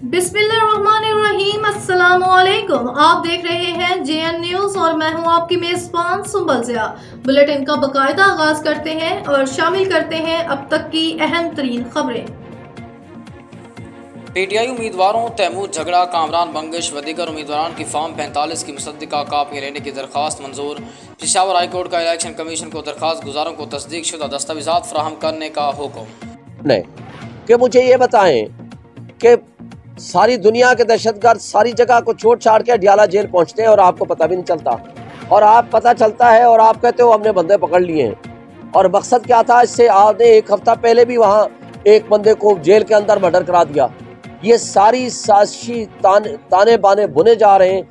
बिस्मिल्लाहिर्रहमानिर्रहीम, अस्सलाम वालेकुम। आप देख रहे हैं JN न्यूज और मैं हूं आपकी मेजबान सुंबल ज़िया। बुलेटिन का बाकायदा आगाज करते हैं और शामिल करते हैं अब तक की अहम तरीन खबरें। PTI उम्मीदवारों तैमूर झगड़ा, कामरान बंगिश व दीगर उम्मीदवारों की फॉर्म 45 की मुसद्दिका कापियाँ लेने की दरख्वास्त मंजूर। पेशावर हाई कोर्ट का इलेक्शन कमीशन को दरख्वास्त गुजारों को तस्दीक शुदा दस्तावेज़ात फराहम करने का हुक्म। कि मुझे ये बताएं कि सारी दुनिया के दहशतगर्द सारी जगह को छोड़ छाड़ के अडियाला जेल पहुंचते हैं और आपको पता भी नहीं चलता, और आप पता चलता है और आप कहते हो हमने बंदे पकड़ लिए हैं। और मकसद क्या था? इससे आपने एक हफ्ता पहले भी वहाँ एक बंदे को जेल के अंदर मर्डर करा दिया। ये सारी साजिशी ताने बाने बुने जा रहे हैं,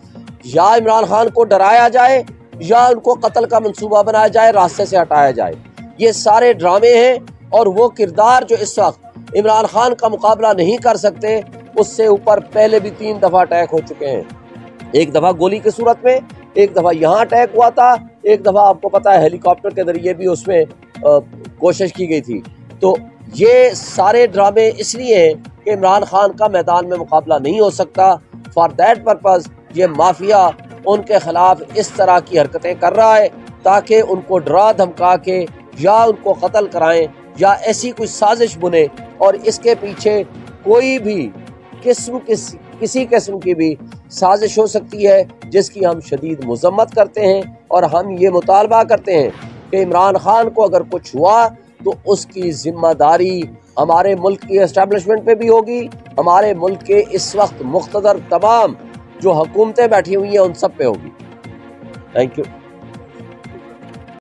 या इमरान खान को डराया जाए या उनको कत्ल का मंसूबा बनाया जाए, रास्ते से हटाया जाए। ये सारे ड्रामे हैं और वो किरदार जो इस वक्त इमरान खान का मुकाबला नहीं कर सकते, उससे ऊपर पहले भी 3 दफा अटैक हो चुके हैं। एक दफा गोली की सूरत में, एक दफा यहाँ अटैक हुआ था, एक दफा आपको पता है हेलीकॉप्टर के जरिए भी उसमें कोशिश की गई थी। तो ये सारे ड्रामे इसलिए हैं कि इमरान खान का मैदान में मुकाबला नहीं हो सकता। फॉर दैट पर्पस ये माफिया उनके खिलाफ इस तरह की हरकतें कर रहा है ताकि उनको डरा धमका के या उनको कत्ल कराएं या ऐसी कोई साजिश बुने, और इसके पीछे कोई भी किसी किस्म की भी साजिश हो सकती है जिसकी हम शदीद मजम्मत करते हैं। और हम ये मुतालबा करते हैं कि इमरान खान को अगर कुछ हुआ तो उसकी जिम्मेदारी हमारे मुल्क की एस्टेब्लिशमेंट पे भी होगी, हमारे मुल्क के इस वक्त मुख्तदर तमाम जो हुकूमतें बैठी हुई हैं उन सब पे होगी। Thank you.